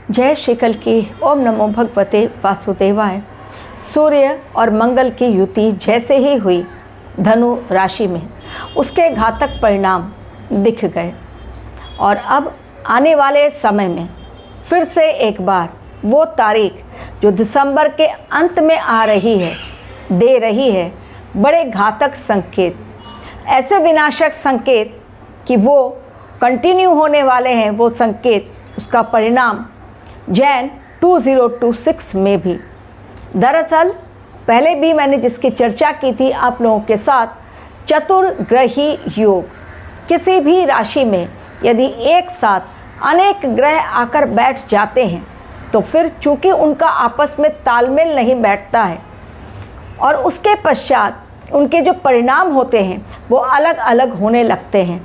जय श्री कल की। ओम नमो भगवते वासुदेवाय। सूर्य और मंगल की युति जैसे ही हुई धनु राशि में, उसके घातक परिणाम दिख गए और अब आने वाले समय में फिर से एक बार वो तारीख जो दिसंबर के अंत में आ रही है, दे रही है बड़े घातक संकेत, ऐसे विनाशक संकेत कि वो कंटिन्यू होने वाले हैं। वो संकेत, उसका परिणाम जैन 2026 में भी। दरअसल पहले भी मैंने जिसकी चर्चा की थी आप लोगों के साथ, चतुर्ग्रही योग। किसी भी राशि में यदि एक साथ अनेक ग्रह आकर बैठ जाते हैं तो फिर चूंकि उनका आपस में तालमेल नहीं बैठता है और उसके पश्चात उनके जो परिणाम होते हैं वो अलग अलग होने लगते हैं,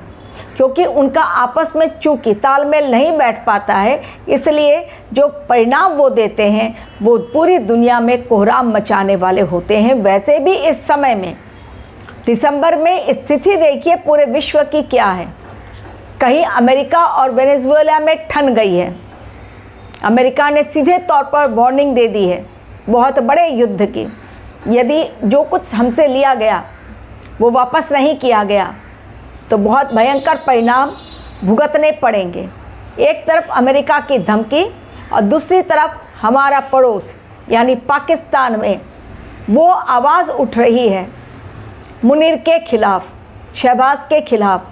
क्योंकि उनका आपस में चूंकि तालमेल नहीं बैठ पाता है, इसलिए जो परिणाम वो देते हैं वो पूरी दुनिया में कोहराम मचाने वाले होते हैं। वैसे भी इस समय में दिसंबर में स्थिति देखिए पूरे विश्व की क्या है। कहीं अमेरिका और वेनेजुएला में ठन गई है। अमेरिका ने सीधे तौर पर वार्निंग दे दी है बहुत बड़े युद्ध की। यदि जो कुछ हमसे लिया गया वो वापस नहीं किया गया तो बहुत भयंकर परिणाम भुगतने पड़ेंगे। एक तरफ अमेरिका की धमकी और दूसरी तरफ हमारा पड़ोस यानी पाकिस्तान में वो आवाज़ उठ रही है मुनीर के खिलाफ, शहबाज के खिलाफ।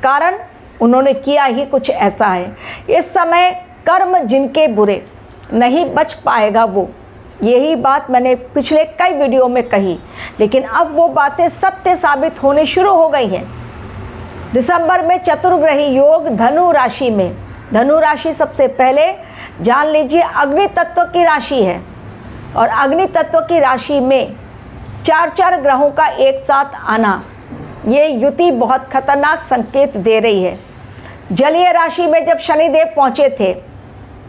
कारण उन्होंने किया ही कुछ ऐसा है। इस समय कर्म जिनके बुरे, नहीं बच पाएगा वो। यही बात मैंने पिछले कई वीडियो में कही, लेकिन अब वो बातें सत्य साबित होने शुरू हो गई हैं। दिसंबर में चतुर्ग्रही योग धनु राशि में। धनु राशि सबसे पहले जान लीजिए अग्नि तत्व की राशि है और अग्नि तत्व की राशि में चार ग्रहों का एक साथ आना, ये युति बहुत खतरनाक संकेत दे रही है। जलीय राशि में जब शनिदेव पहुँचे थे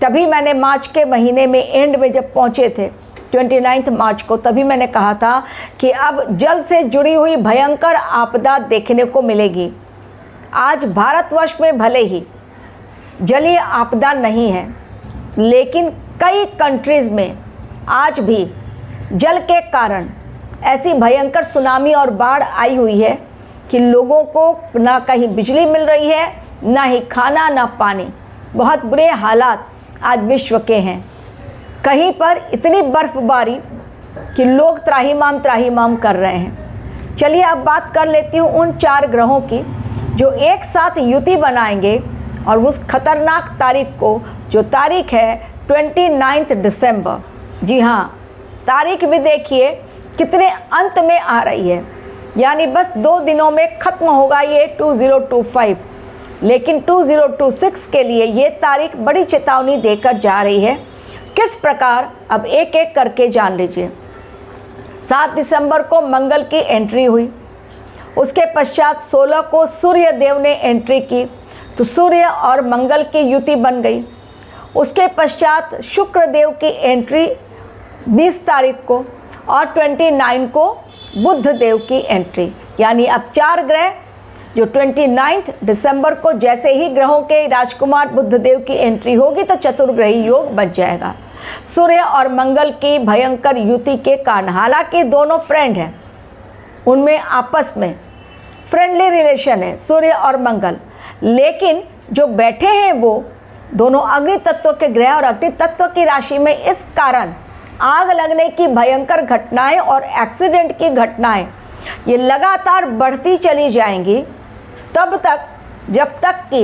तभी मैंने मार्च के महीने में एंड में जब पहुँचे थे 29 मार्च को, तभी मैंने कहा था कि अब जल से जुड़ी हुई भयंकर आपदा देखने को मिलेगी। आज भारतवर्ष में भले ही जलीय आपदा नहीं है, लेकिन कई कंट्रीज़ में आज भी जल के कारण ऐसी भयंकर सुनामी और बाढ़ आई हुई है कि लोगों को ना कहीं बिजली मिल रही है, ना ही खाना, ना पानी। बहुत बुरे हालात आज विश्व के हैं। कहीं पर इतनी बर्फबारी कि लोग त्राहिमाम कर रहे हैं। चलिए अब बात कर लेती हूँ उन 4 ग्रहों की जो एक साथ युति बनाएंगे और उस खतरनाक तारीख को, जो तारीख है 29 दिसंबर। जी हाँ, तारीख भी देखिए कितने अंत में आ रही है, यानी बस 2 दिनों में ख़त्म होगा ये 2025। लेकिन 2026 के लिए ये तारीख बड़ी चेतावनी देकर जा रही है। किस प्रकार, अब एक एक करके जान लीजिए। 7 दिसंबर को मंगल की एंट्री हुई। उसके पश्चात 16 को सूर्य देव ने एंट्री की, तो सूर्य और मंगल की युति बन गई। उसके पश्चात शुक्र देव की एंट्री 20 तारीख को और 29 को बुध देव की एंट्री। यानी अब 4 ग्रह जो 29 दिसंबर को जैसे ही ग्रहों के राजकुमार बुध देव की एंट्री होगी तो चतुर्ग्रही योग बन जाएगा। सूर्य और मंगल की भयंकर युति के कारण, हालांकि दोनों फ्रेंड हैं, उनमें आपस में फ्रेंडली रिलेशन है सूर्य और मंगल, लेकिन जो बैठे हैं वो दोनों अग्नि तत्व के ग्रह और अग्नि तत्व की राशि में, इस कारण आग लगने की भयंकर घटनाएं और एक्सीडेंट की घटनाएं ये लगातार बढ़ती चली जाएंगी तब तक जब तक कि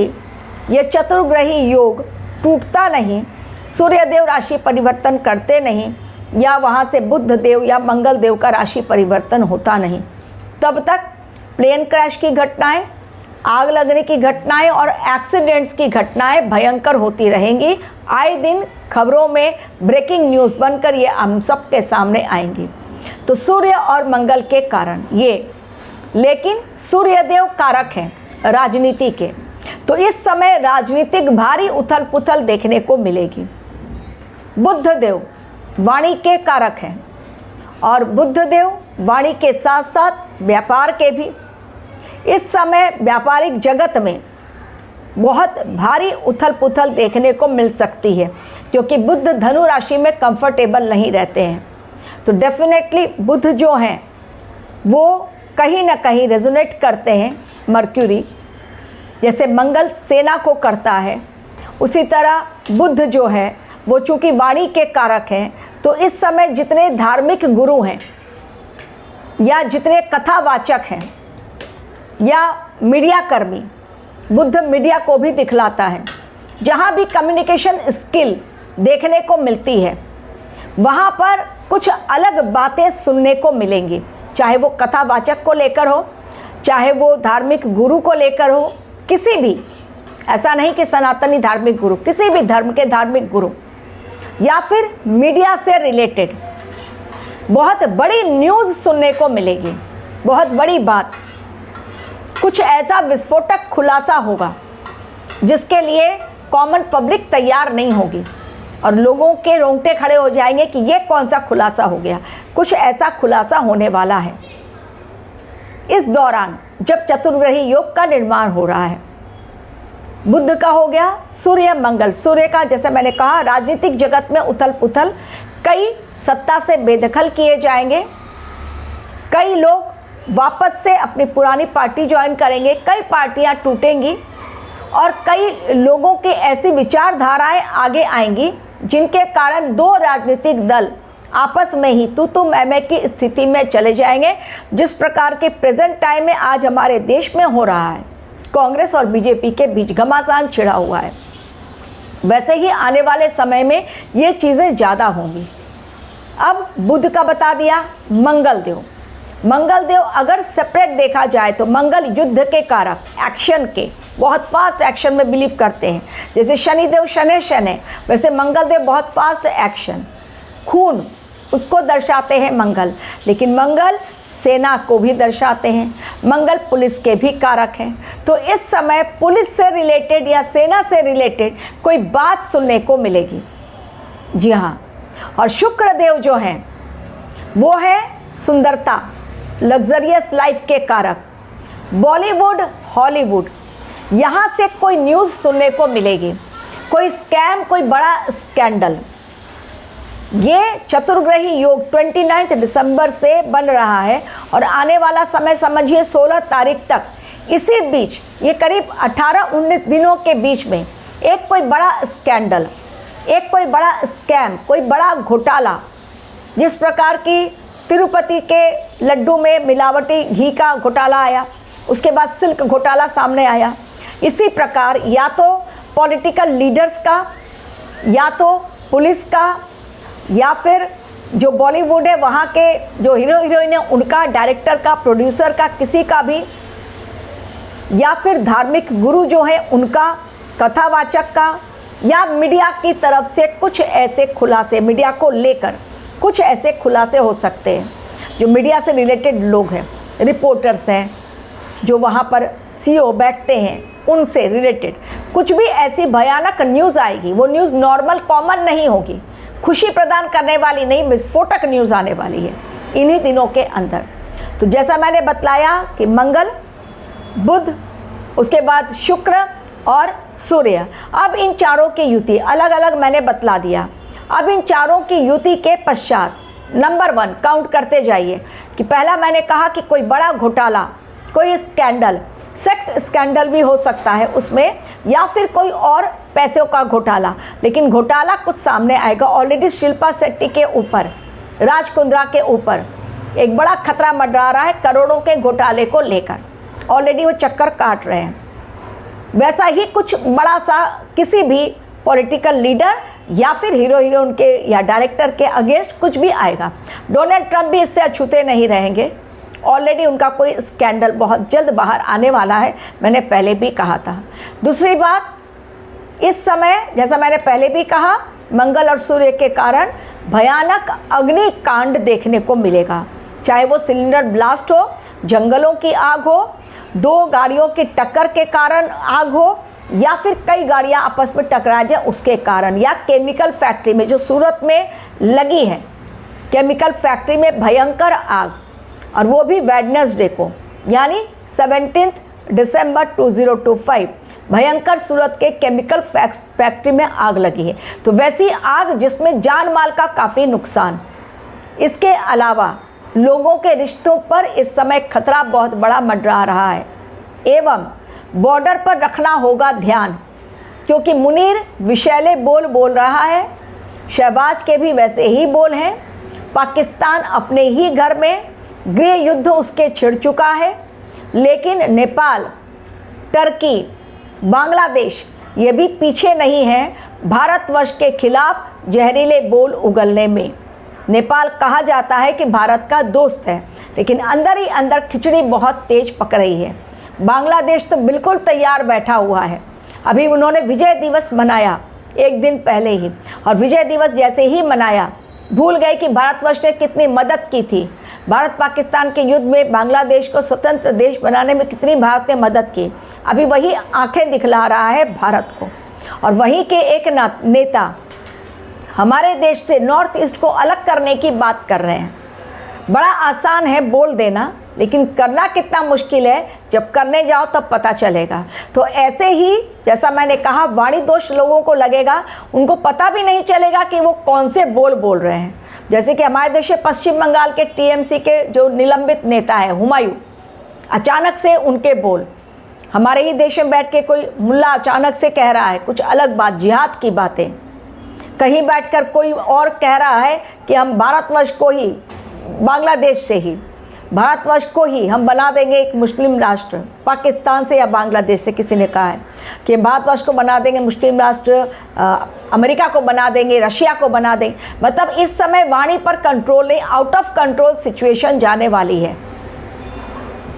ये चतुर्ग्रही योग टूटता नहीं, सूर्य देव राशि परिवर्तन करते नहीं, या वहाँ से बुध देव या मंगल देव का राशि परिवर्तन होता नहीं। तब तक प्लेन क्रैश की घटनाएं, आग लगने की घटनाएं और एक्सीडेंट्स की घटनाएं भयंकर होती रहेंगी। आए दिन खबरों में ब्रेकिंग न्यूज़ बनकर ये हम सब के सामने आएंगी। तो सूर्य और मंगल के कारण ये, लेकिन सूर्य देव कारक हैं राजनीति के, तो इस समय राजनीतिक भारी उथल पुथल देखने को मिलेगी। बुध देव वाणी के कारक हैं और बुध देव वाणी के साथ साथ व्यापार के भी। इस समय व्यापारिक जगत में बहुत भारी उथल पुथल देखने को मिल सकती है, क्योंकि बुध धनु राशि में कंफर्टेबल नहीं रहते हैं। तो डेफिनेटली बुध जो हैं वो कहीं ना कहीं रेजोनेट करते हैं मर्क्यूरी, जैसे मंगल सेना को करता है, उसी तरह बुध जो है वो चूँकि वाणी के कारक हैं, तो इस समय जितने धार्मिक गुरु हैं या जितने कथावाचक हैं या मीडिया कर्मी, बुध मीडिया को भी दिखलाता है। जहाँ भी कम्युनिकेशन स्किल देखने को मिलती है वहाँ पर कुछ अलग बातें सुनने को मिलेंगी, चाहे वो कथावाचक को लेकर हो, चाहे वो धार्मिक गुरु को लेकर हो, किसी भी, ऐसा नहीं कि सनातनी धार्मिक गुरु, किसी भी धर्म के धार्मिक गुरु या फिर मीडिया से रिलेटेड बहुत बड़ी न्यूज़ सुनने को मिलेगी, बहुत बड़ी बात, कुछ ऐसा विस्फोटक खुलासा होगा जिसके लिए कॉमन पब्लिक तैयार नहीं होगी और लोगों के रोंगटे खड़े हो जाएंगे कि ये कौन सा खुलासा हो गया। कुछ ऐसा खुलासा होने वाला है इस दौरान जब चतुर्ग्रही योग का निर्माण हो रहा है। बुध का हो गया, सूर्य मंगल। सूर्य का जैसे मैंने कहा राजनीतिक जगत में उथल पुथल, कई सत्ता से बेदखल किए जाएंगे, कई लोग वापस से अपनी पुरानी पार्टी ज्वाइन करेंगे, कई पार्टियां टूटेंगी और कई लोगों की ऐसी विचारधाराएं आगे आएंगी जिनके कारण दो राजनीतिक दल आपस में ही तू मैं की स्थिति में चले जाएंगे। जिस प्रकार के प्रेजेंट टाइम में आज हमारे देश में हो रहा है, कांग्रेस और बीजेपी के बीच घमासान छिड़ा हुआ है, वैसे ही आने वाले समय में ये चीज़ें ज़्यादा होंगी। अब बुध का बता दिया। मंगल देव, मंगल देव अगर सेपरेट देखा जाए तो मंगल युद्ध के कारक, एक्शन के, बहुत फास्ट एक्शन में बिलीव करते हैं। जैसे शनिदेव शनि, वैसे मंगल देव बहुत फास्ट एक्शन, खून उसको दर्शाते हैं मंगल, लेकिन मंगल सेना को भी दर्शाते हैं, मंगल पुलिस के भी कारक हैं। तो इस समय पुलिस से रिलेटेड या सेना से रिलेटेड कोई बात सुनने को मिलेगी। जी हाँ, और शुक्र देव जो हैं वो है सुंदरता, लग्जरियस लाइफ के कारक। बॉलीवुड, हॉलीवुड, यहाँ से कोई न्यूज़ सुनने को मिलेगी, कोई स्कैम, कोई बड़ा स्कैंडल। ये चतुर्ग्रही योग 29 दिसंबर से बन रहा है और आने वाला समय समझिए 16 तारीख तक, इसी बीच ये करीब 18-19 दिनों के बीच में एक कोई बड़ा स्कैंडल, एक कोई बड़ा स्कैम, कोई बड़ा घोटाला, जिस प्रकार की तिरुपति के लड्डू में मिलावटी घी का घोटाला आया, उसके बाद सिल्क घोटाला सामने आया, इसी प्रकार या तो पॉलिटिकल लीडर्स का, या तो पुलिस का, या फिर जो बॉलीवुड है वहाँ के जो हीरो हीरोइन है उनका, डायरेक्टर का, प्रोड्यूसर का, किसी का भी, या फिर धार्मिक गुरु जो है उनका, कथावाचक का, या मीडिया की तरफ से कुछ ऐसे खुलासे, मीडिया को लेकर कुछ ऐसे खुलासे हो सकते हैं। जो मीडिया से रिलेटेड लोग हैं, रिपोर्टर्स हैं, जो वहाँ पर CEO बैठते हैं, उनसे रिलेटेड कुछ भी ऐसी भयानक न्यूज़ आएगी। वो न्यूज़ नॉर्मल कॉमन नहीं होगी, खुशी प्रदान करने वाली नहीं, विस्फोटक न्यूज़ आने वाली है इन्हीं दिनों के अंदर। तो जैसा मैंने बतलाया कि मंगल, बुध, उसके बाद शुक्र और सूर्य, अब इन चारों की युति अलग अलग मैंने बतला दिया। अब इन चारों की युति के पश्चात नंबर 1 काउंट करते जाइए कि पहला मैंने कहा कि कोई बड़ा घोटाला, कोई स्कैंडल, सेक्स स्कैंडल भी हो सकता है उसमें, या फिर कोई और पैसों का घोटाला, लेकिन घोटाला कुछ सामने आएगा। ऑलरेडी शिल्पा शेट्टी के ऊपर, राज कुंद्रा के ऊपर एक बड़ा खतरा मंडरा रहा है करोड़ों के घोटाले को लेकर, ऑलरेडी वो चक्कर काट रहे हैं। वैसा ही कुछ बड़ा सा किसी भी पॉलिटिकल लीडर या फिर हीरो हीरोइन के या डायरेक्टर के अगेंस्ट कुछ भी आएगा। डोनाल्ड ट्रंप भी इससे अछूते नहीं रहेंगे, ऑलरेडी उनका कोई स्कैंडल बहुत जल्द बाहर आने वाला है, मैंने पहले भी कहा था। दूसरी बात, इस समय जैसा मैंने पहले भी कहा, मंगल और सूर्य के कारण भयानक अग्निकांड देखने को मिलेगा, चाहे वो सिलेंडर ब्लास्ट हो, जंगलों की आग हो, 2 गाड़ियों की टक्कर के कारण आग हो, या फिर कई गाड़ियां आपस में टकरा जाए उसके कारण, या केमिकल फैक्ट्री में जो सूरत में लगी है, केमिकल फैक्ट्री में भयंकर आग, और वो भी वेडनेसडे को, यानी 17 दिसंबर 2025 भयंकर सूरत के केमिकल फैक्ट्री में आग लगी है। तो वैसी आग जिसमें जान माल का काफ़ी नुकसान। इसके अलावा लोगों के रिश्तों पर इस समय खतरा बहुत बड़ा मंडरा रहा है एवं बॉर्डर पर रखना होगा ध्यान, क्योंकि मुनीर विषैले बोल बोल रहा है। शहबाज के भी वैसे ही बोल हैं। पाकिस्तान अपने ही घर में गृह युद्ध उसके छिड़ चुका है, लेकिन नेपाल, टर्की, बांग्लादेश ये भी पीछे नहीं है भारतवर्ष के खिलाफ जहरीले बोल उगलने में। नेपाल कहा जाता है कि भारत का दोस्त है, लेकिन अंदर ही अंदर खिचड़ी बहुत तेज पक रही है। बांग्लादेश तो बिल्कुल तैयार बैठा हुआ है। अभी उन्होंने विजय दिवस मनाया एक दिन पहले ही, और विजय दिवस जैसे ही मनाया भूल गए कि भारतवर्ष ने कितनी मदद की थी। भारत पाकिस्तान के युद्ध में बांग्लादेश को स्वतंत्र देश बनाने में कितनी भारत ने मदद की। अभी वही आंखें दिखला रहा है भारत को, और वहीं के एक नेता हमारे देश से नॉर्थ ईस्ट को अलग करने की बात कर रहे हैं। बड़ा आसान है बोल देना, लेकिन करना कितना मुश्किल है, जब करने जाओ तब पता चलेगा। तो ऐसे ही जैसा मैंने कहा, वाणी दोष लोगों को लगेगा, उनको पता भी नहीं चलेगा कि वो कौन से बोल बोल रहे हैं। जैसे कि हमारे देश में पश्चिम बंगाल के टीएमसी के जो निलंबित नेता है हुमायूं, अचानक से उनके बोल, हमारे ही देश में बैठ के कोई मुल्ला अचानक से कह रहा है कुछ अलग बात, जिहाद की बातें। कहीं बैठकर कोई और कह रहा है कि हम भारतवर्ष को ही, बांग्लादेश से ही भारतवर्ष को ही हम बना देंगे एक मुस्लिम राष्ट्र। पाकिस्तान से या बांग्लादेश से किसी ने कहा है कि भारतवर्ष को बना देंगे मुस्लिम राष्ट्र, अमेरिका को बना देंगे, रशिया को बना देंगे। मतलब इस समय वाणी पर कंट्रोल नहीं, आउट ऑफ कंट्रोल सिचुएशन जाने वाली है।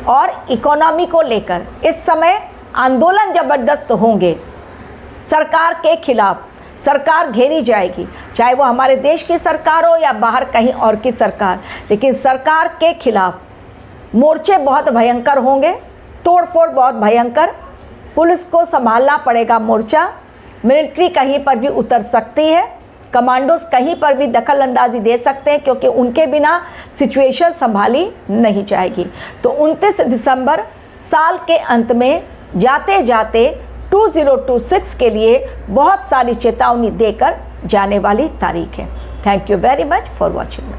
और इकोनॉमी को लेकर इस समय आंदोलन ज़बरदस्त होंगे सरकार के खिलाफ। सरकार घेरी जाएगी, चाहे वो हमारे देश की सरकार हो या बाहर कहीं और की सरकार, लेकिन सरकार के खिलाफ मोर्चे बहुत भयंकर होंगे, तोड़फोड़ बहुत भयंकर। पुलिस को संभालना पड़ेगा मोर्चा, मिलिट्री कहीं पर भी उतर सकती है, कमांडोज कहीं पर भी दखल अंदाजी दे सकते हैं, क्योंकि उनके बिना सिचुएशन संभाली नहीं जाएगी। तो 29 दिसंबर साल के अंत में जाते जाते 2026 के लिए बहुत सारी चेतावनी देकर जाने वाली तारीख है। Thank you very much for watching.